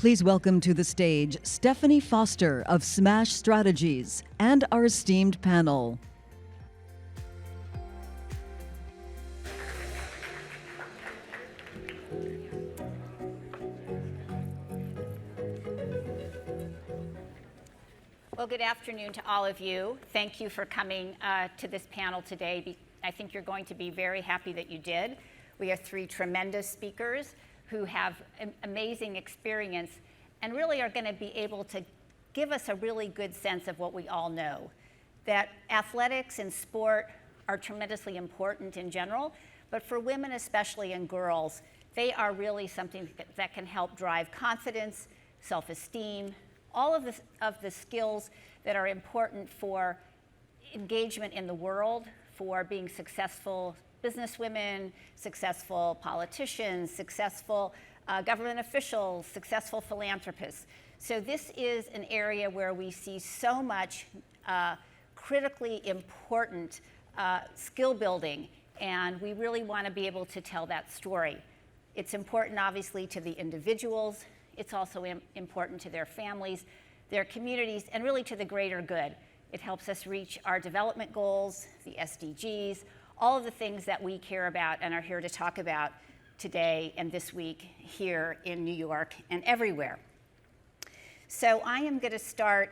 Please welcome to the stage Stephenie Foster of Smash Strategies and our esteemed panel. Well, good afternoon to all of you. Thank you for coming to this panel today. I think you're going to be very happy that you did. We have three tremendous speakers who have amazing experience and really are going to be able to give us a really good sense of what we all know, that athletics and sport are tremendously important in general, but for women especially and girls, they are really something that can help drive confidence, self-esteem, all of the skills that are important for engagement in the world, for being successful businesswomen, successful politicians, successful government officials, successful philanthropists. So this is an area where we see so much critically important skill building, and we really want to be able to tell that story. It's important, obviously, to the individuals. It's also important to their families, their communities, and really to the greater good. It helps us reach our development goals, the SDGs, all of the things that we care about and are here to talk about today and this week here in New York and everywhere. So I am going to start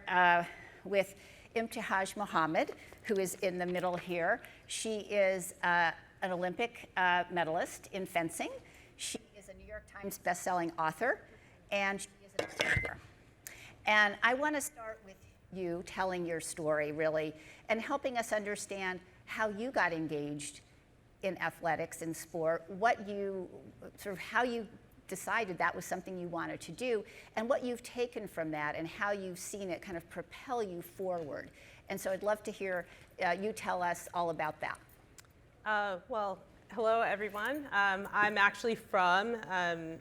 with Ibtihaj Muhammad, who is in the middle here. She is an Olympic medalist in fencing. She is a New York Times bestselling author, and she is an speaker. And I want to start with you telling your story, really, and helping us understand how you got engaged in athletics and sport, how you decided that was something you wanted to do, and what you've taken from that, and how you've seen it kind of propel you forward. And so I'd love to hear you tell us all about that. Well, hello, everyone. I'm actually from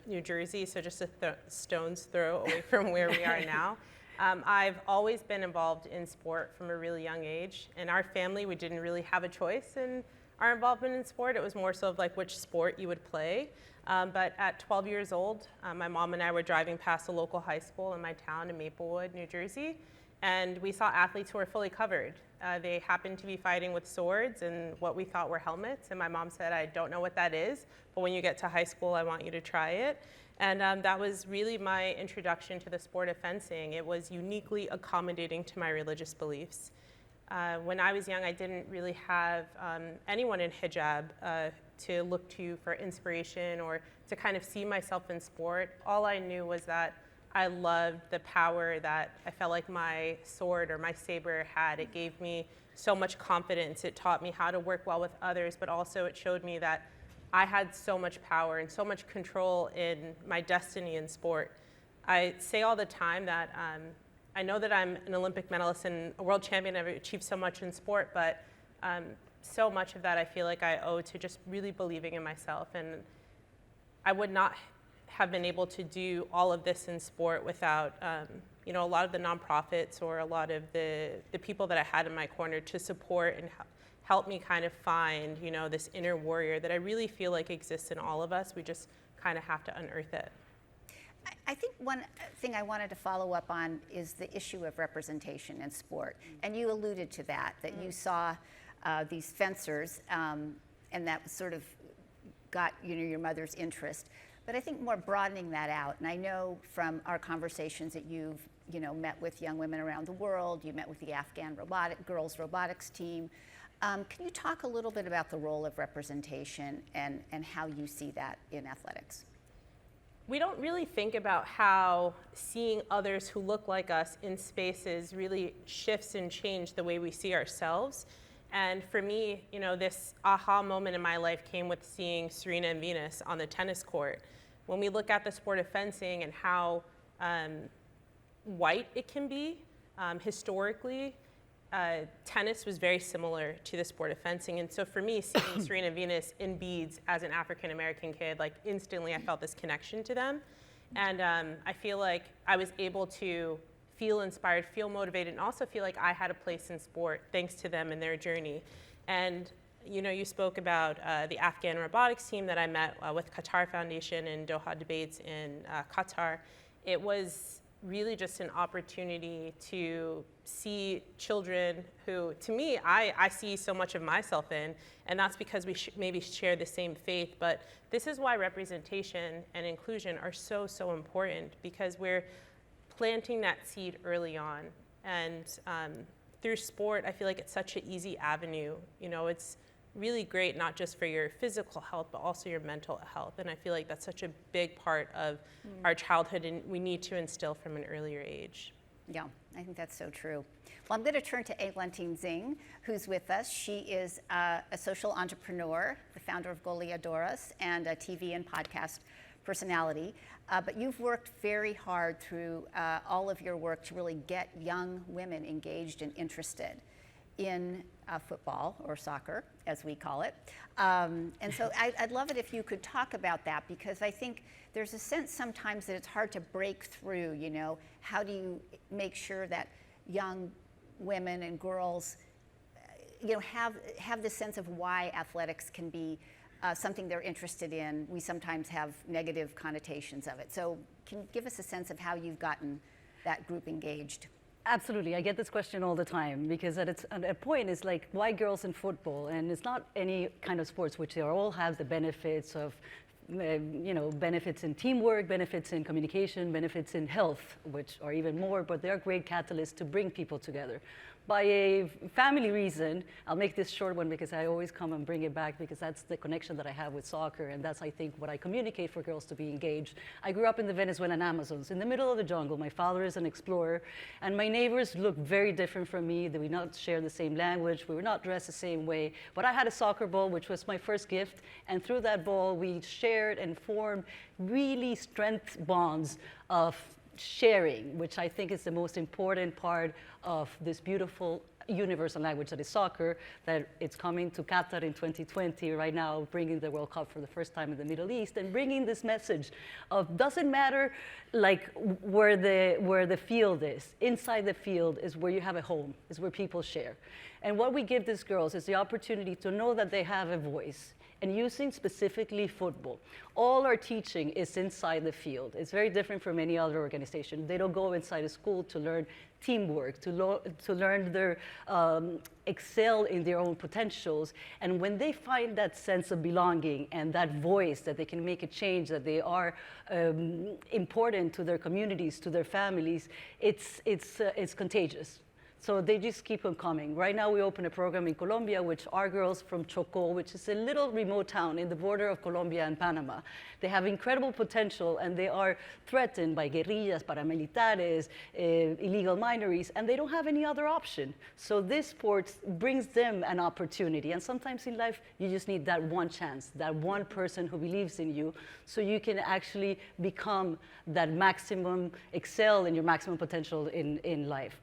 New Jersey, so just a stone's throw away from where we are now. I've always been involved in sport from a really young age. In our family, we didn't really have a choice in our involvement in sport. It was more so of like which sport you would play. But at 12 years old, my mom and I were driving past a local high school in my town in Maplewood, New Jersey, and we saw athletes who were fully covered. They happened to be fighting with swords and what we thought were helmets. And my mom said, I don't know what that is, but when you get to high school, I want you to try it. And that was really my introduction to the sport of fencing. It was uniquely accommodating to my religious beliefs. When I was young, I didn't really have anyone in hijab to look to for inspiration or to kind of see myself in sport. All I knew was that I loved the power that I felt like my sword or my saber had. It gave me so much confidence. It taught me how to work well with others, but also it showed me that I had so much power and so much control in my destiny in sport. I say all the time that I know that I'm an Olympic medalist and a world champion. I've achieved so much in sport, but so much of that I feel like I owe to just really believing in myself. And I would not have been able to do all of this in sport without a lot of the nonprofits or a lot of the people that I had in my corner to support and help me kind of find this inner warrior that I really feel like exists in all of us. We just kind of have to unearth it. I think one thing I wanted to follow up on is the issue of representation in sport. And you alluded to that you saw these fencers and that sort of got your mother's interest. But I think more broadening that out, and I know from our conversations that you've met with young women around the world, you met with the Afghan girls robotics team. Can you talk a little bit about the role of representation and how you see that in athletics? We don't really think about how seeing others who look like us in spaces really shifts and changes the way we see ourselves. And for me, this aha moment in my life came with seeing Serena and Venus on the tennis court. When we look at the sport of fencing and how white it can be, historically, tennis was very similar to the sport of fencing. And so for me, seeing Serena and Venus in beads as an African-American kid, like instantly I felt this connection to them. And I feel like I was able to feel inspired, feel motivated, and also feel like I had a place in sport thanks to them and their journey. And you spoke about the Afghan robotics team that I met with Qatar Foundation and Doha Debates in Qatar. it was really just an opportunity to see children who, to me, I see so much of myself in, and that's because we maybe share the same faith, but this is why representation and inclusion are so, so important, because we're planting that seed early on. And through sport, I feel like it's such an easy avenue. You know, it's really great not just for your physical health, but also your mental health. And I feel like that's such a big part of our childhood, and we need to instill from an earlier age. Yeah, I think that's so true. Well, I'm going to turn to Eglantina Zingg, who's with us. She is a social entrepreneur, the founder of Goleadoras, and a TV and podcast personality. But you've worked very hard through all of your work to really get young women engaged and interested in football, or soccer, as we call it. And so I'd love it if you could talk about that, because I think there's a sense sometimes that it's hard to break through, you know. How do you make sure that young women and girls, you know, have this sense of why athletics can be something they're interested in? We sometimes have negative connotations of it. So can you give us a sense of how you've gotten that group engaged? Absolutely. I get this question all the time, because at a point it's like, why girls in football? And it's not any kind of sports, which they all have the benefits of, you know, benefits in teamwork, benefits in communication, benefits in health, which are even more, but they're great catalysts to bring people together. By a family reason, I'll make this short one because I always come and bring it back, because that's the connection that I have with soccer, and that's, I think, what I communicate for girls to be engaged. I grew up in the Venezuelan Amazons, in the middle of the jungle. My father is an explorer, and my neighbors look very different from me. They would not share the same language. We were not dressed the same way. But I had a soccer ball, which was my first gift, and through that ball, we shared and formed really strength bonds of sharing, which I think is the most important part of this beautiful universal language that is soccer, that it's coming to Qatar in 2020 right now, bringing the World Cup for the first time in the Middle East, and bringing this message of doesn't matter like where the field is. Inside the field is where you have a home, is where people share. And what we give these girls is the opportunity to know that they have a voice. And using specifically football, all our teaching is inside the field. It's very different from any other organization. They don't go inside a school to learn teamwork, to learn their excel in their own potentials. And when they find that sense of belonging and that voice that they can make a change, that they are important to their communities, to their families, it's contagious. So they just keep on coming. Right now we open a program in Colombia, which are girls from Chocó, which is a little remote town in the border of Colombia and Panama. They have incredible potential, and they are threatened by guerrillas, paramilitares, illegal minories, and they don't have any other option. So this sport brings them an opportunity. And sometimes in life, you just need that one chance, that one person who believes in you, so you can actually become that maximum, excel in your maximum potential in life.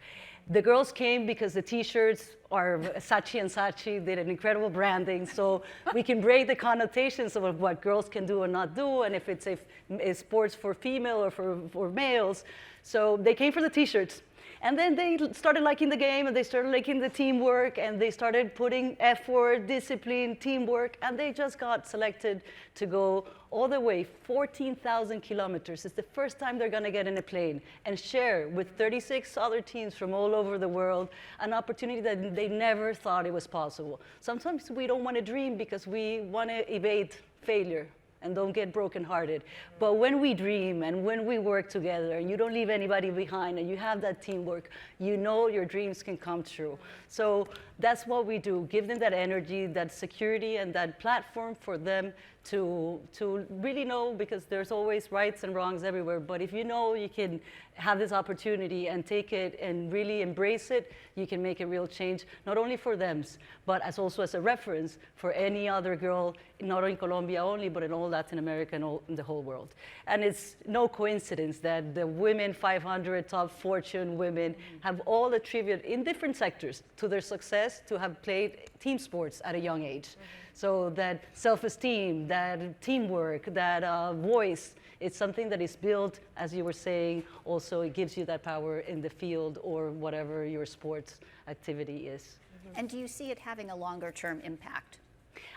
The girls came because the t-shirts are Saatchi & Saatchi, did an incredible branding, so we can break the connotations of what girls can do and not do, and if it's a sports for female or for males. So they came for the t-shirts. And then they started liking the game, and they started liking the teamwork, and they started putting effort, discipline, teamwork, and they just got selected to go all the way 14,000 kilometers. It's the first time they're gonna get in a plane and share with 36 other teams from all over the world an opportunity that they never thought it was possible. Sometimes we don't wanna dream because we wanna evade failure and don't get brokenhearted. But when we dream and when we work together and you don't leave anybody behind and you have that teamwork, you know your dreams can come true. So that's what we do, give them that energy, that security, and that platform for them to really know, because there's always rights and wrongs everywhere, but if you know you can have this opportunity and take it and really embrace it, you can make a real change, not only for them, but also as a reference for any other girl, not in Colombia only, but in all Latin America and in the whole world. And it's no coincidence that the women 500 top Fortune women have all attributed in different sectors to their success to have played team sports at a young age. So that self-esteem, that teamwork, that voice, it's something that is built, as you were saying, also it gives you that power in the field or whatever your sports activity is. And do you see it having a longer term impact?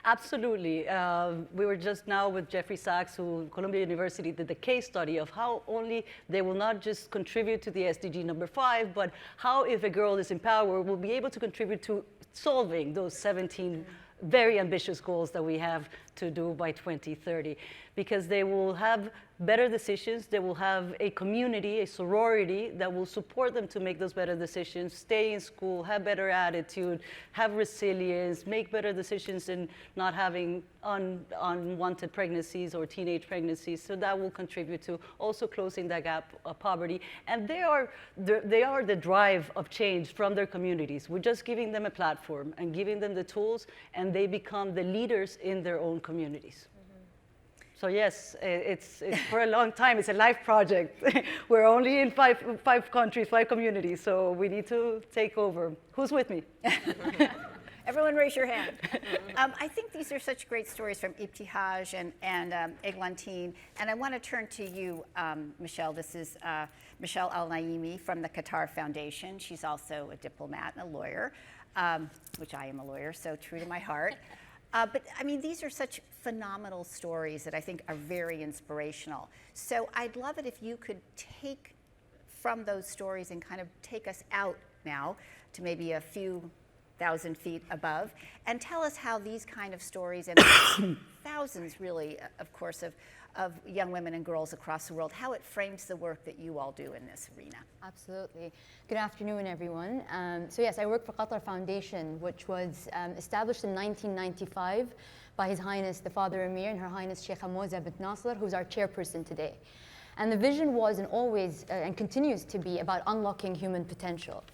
Absolutely. We were just now with Jeffrey Sachs, who Columbia University did the case study of how only they will not just contribute to the SDG number 5, but how if a girl is in power, will be able to contribute to solving those 17 very ambitious goals that we have to do by 2030, because they will have better decisions, they will have a community, a sorority that will support them to make those better decisions, stay in school, have better attitude, have resilience, make better decisions in not having unwanted pregnancies or teenage pregnancies. So that will contribute to also closing that gap of poverty. And they are the drive of change from their communities. We're just giving them a platform and giving them the tools, and they become the leaders in their own communities. So yes, it's for a long time, it's a life project. We're only in five countries, 5 communities, so we need to take over. Who's with me? Everyone raise your hand. I think these are such great stories from Ibtihaj and Eglantine. And I want to turn to you, Machaille. This is Machaille Al-Naimi from the Qatar Foundation. She's also a diplomat and a lawyer, which I am a lawyer, so true to my heart. But I mean, these are such phenomenal stories that I think are very inspirational. So I'd love it if you could take from those stories and kind of take us out now to maybe a few thousand feet above and tell us how these kind of stories and thousands really, of course, of young women and girls across the world, how it frames the work that you all do in this arena. Absolutely. Good afternoon, everyone. So yes, I work for Qatar Foundation, which was established in 1995 by His Highness the Father Emir and Her Highness Sheikha Moza bint Nasser, who's our chairperson today. And the vision was and always and continues to be about unlocking human potential.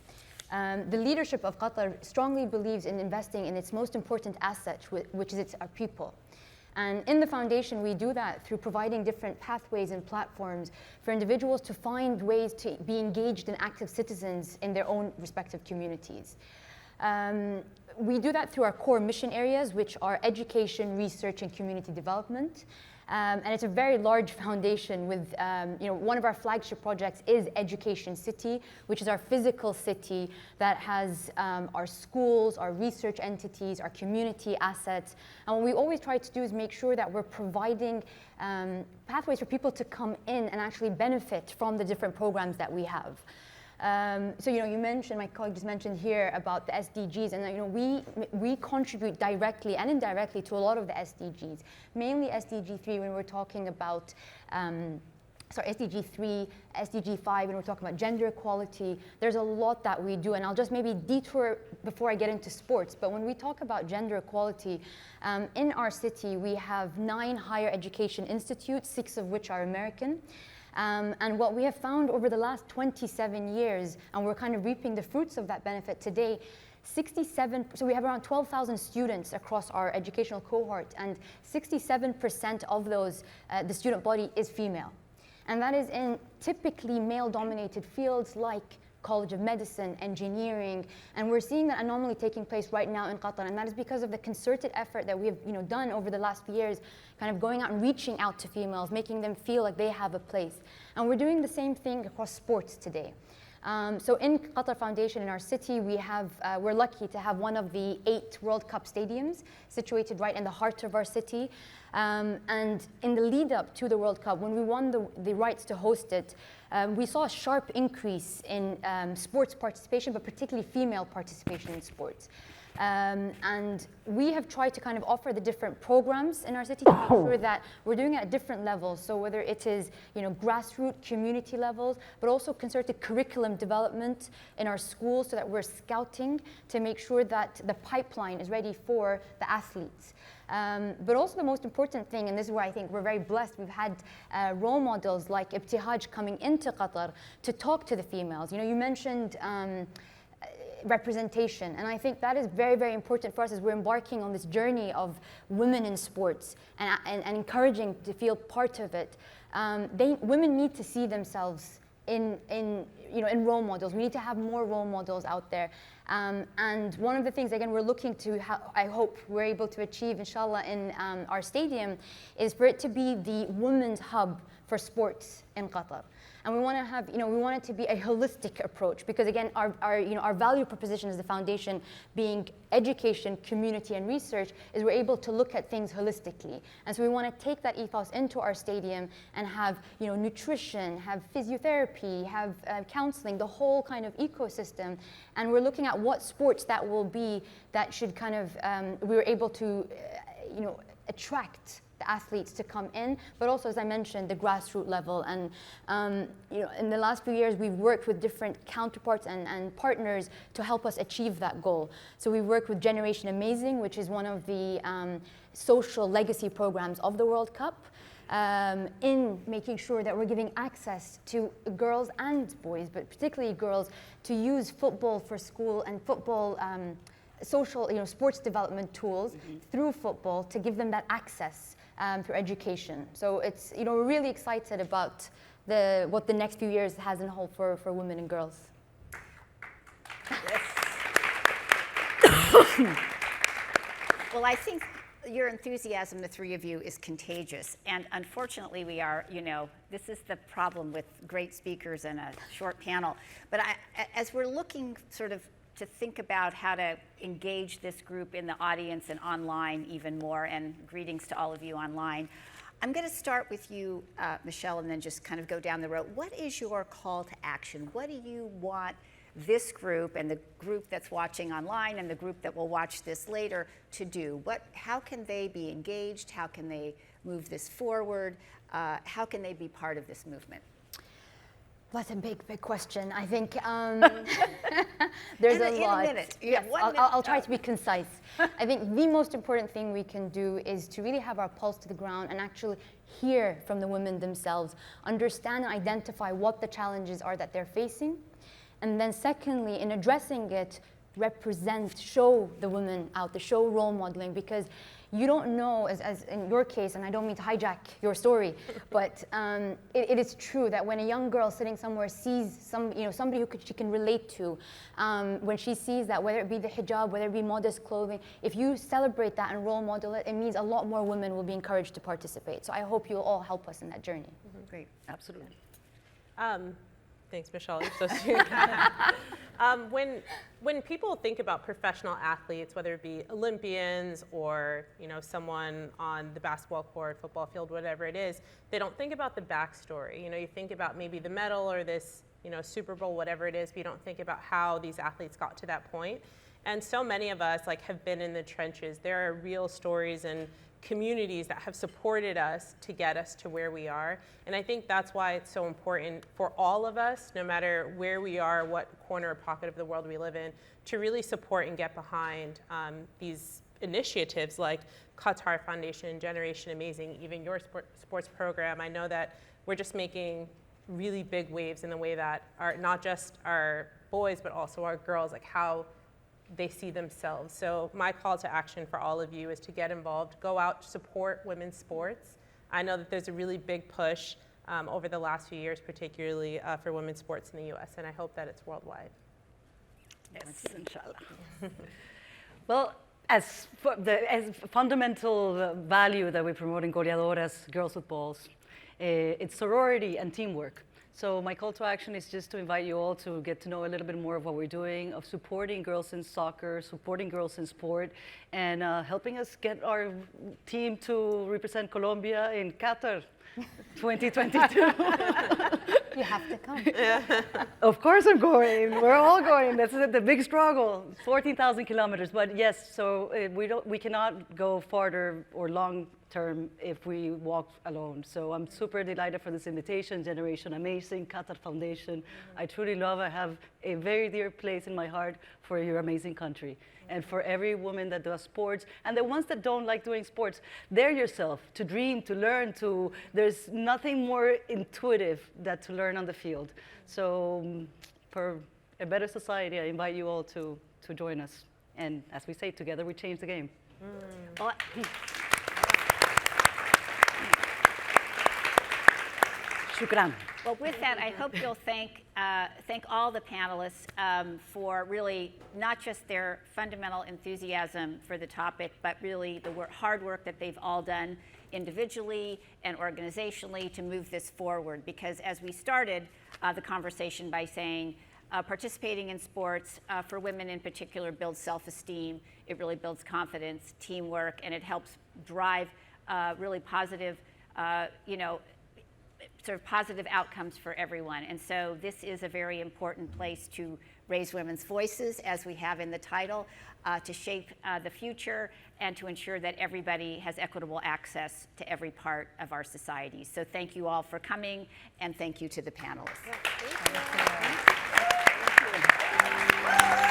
The leadership of Qatar strongly believes in investing in its most important asset, which is our people. And in the foundation, we do that through providing different pathways and platforms for individuals to find ways to be engaged and active citizens in their own respective communities. We do that through our core mission areas, which are education, research, and community development. And it's a very large foundation with, one of our flagship projects is Education City, which is our physical city that has our schools, our research entities, our community assets. And what we always try to do is make sure that we're providing pathways for people to come in and actually benefit from the different programs that we have. So you mentioned, my colleague just mentioned here about the SDGs, and we contribute directly and indirectly to a lot of the SDGs, mainly SDG 3 when we're talking about, SDG 3, SDG 5 when we're talking about gender equality. There's a lot that we do, and I'll just maybe detour before I get into sports, but when we talk about gender equality, in our city we have 9 higher education institutes, 6 of which are American. And what we have found over the last 27 years, and we're kind of reaping the fruits of that benefit today, so we have around 12,000 students across our educational cohort, and 67% of those, the student body is female. And that is in typically male-dominated fields like College of Medicine, engineering, and we're seeing that anomaly taking place right now in Qatar, and that is because of the concerted effort that we have done over the last years, kind of going out and reaching out to females, making them feel like they have a place. And we're doing the same thing across sports today. So in Qatar Foundation in our city, we're lucky to have one of the 8 World Cup stadiums situated right in the heart of our city. And in the lead up to the World Cup, when we won the rights to host it, we saw a sharp increase in sports participation, but particularly female participation in sports. And we have tried to kind of offer the different programs in our city to make sure that we're doing it at different levels. So whether it is, grassroots community levels, but also concerted curriculum development in our schools so that we're scouting to make sure that the pipeline is ready for the athletes. But also the most important thing, and this is where I think we're very blessed, we've had role models like Ibtihaj coming into Qatar to talk to the females. You mentioned representation, and I think that is very, very important for us as we're embarking on this journey of women in sports and encouraging to feel part of it. Women need to see themselves in role models. We need to have more role models out there. And one of the things, again, we're looking to, I hope we're able to achieve, inshallah, in our stadium, is for it to be the women's hub for sports in Qatar. And we want to have, we want it to be a holistic approach, because again, our value proposition as the foundation, being education, community, and research, is we're able to look at things holistically. And so we want to take that ethos into our stadium and have, nutrition, have physiotherapy, have counseling, the whole kind of ecosystem. And we're looking at what sports that will be that should kind of, we were able to, attract the athletes to come in, but also, as I mentioned, the grassroots level. And in the last few years, we've worked with different counterparts and partners to help us achieve that goal. So we worked with Generation Amazing, which is one of the social legacy programs of the World Cup, in making sure that we're giving access to girls and boys, but particularly girls, to use football for school and football social, sports development tools through football, to give them that access through education. So it's, we're really excited about what the next few years has in hold for women and girls. Yes. Well, I think your enthusiasm, the three of you, is contagious. And unfortunately, we are, this is the problem with great speakers and a short panel. But as we're looking sort of to think about how to engage this group in the audience and online even more, and greetings to all of you online. I'm going to start with you, Machaille, and then just kind of go down the road. What is your call to action? What do you want this group and the group that's watching online and the group that will watch this later to do? How can they be engaged? How can they move this forward? How can they be part of this movement? That's a big, big question. I think there's a lot. In a minute. Yes, I'll try to be concise. I think the most important thing we can do is to really have our pulse to the ground and actually hear from the women themselves, understand and identify what the challenges are that they're facing. And then secondly, in addressing it, represent, show the women out there, show role modeling, because you don't know, as in your case, and I don't mean to hijack your story, but it is true that when a young girl sitting somewhere sees somebody who she can relate to, when she sees that, whether it be the hijab, whether it be modest clothing, if you celebrate that and role model it, it means a lot more women will be encouraged to participate. So I hope you'll all help us in that journey. Great, absolutely. Thanks, Machaille. You're so sweet. When people think about professional athletes, whether it be Olympians or someone on the basketball court, football field, whatever it is, they don't think about the backstory. You think about maybe the medal or this Super Bowl, whatever it is, but you don't think about how these athletes got to that point. And so many of us have been in the trenches. There are real stories and communities that have supported us to get us to where we are. And I think that's why it's so important for all of us, no matter where we are, what corner or pocket of the world we live in, to really support and get behind these initiatives like Qatar Foundation, Generation Amazing, even your sports program. I know that we're just making really big waves in the way that not just our boys, but also our girls, how they see themselves. So my call to action for all of you is to get involved, go out, support women's sports. I know that there's a really big push over the last few years, particularly for women's sports in the US, and I hope that it's worldwide. Yes, inshallah. Well, as fundamental value that we promote in Goleadoras, Girls with Balls, it's sorority and teamwork. So my call to action is just to invite you all to get to know a little bit more of what we're doing, of supporting girls in soccer, supporting girls in sport, and helping us get our team to represent Colombia in Qatar 2022. You have to come. Of course I'm going. We're all going. That's the big struggle. 14,000 kilometers. But yes, so we cannot go farther or long term if we walk alone. So I'm super delighted for this invitation, Generation Amazing, Qatar Foundation. I truly love, I have a very dear place in my heart for your amazing country. And for every woman that does sports, and the ones that don't like doing sports, dare yourself to dream, to learn, there's nothing more intuitive than to learn on the field. So for a better society, I invite you all to join us. And as we say, together we change the game. Well, Shukran. Well, with that, I hope you'll thank all the panelists for really not just their fundamental enthusiasm for the topic, but really the hard work that they've all done individually and organizationally to move this forward. Because as we started the conversation by saying, participating in sports for women in particular builds self-esteem, it really builds confidence, teamwork, and it helps drive really positive, sort of positive outcomes for everyone. And so this is a very important place to raise women's voices, as we have in the title, to shape the future and to ensure that everybody has equitable access to every part of our society. So thank you all for coming, and thank you to the panelists. Yeah, thank you.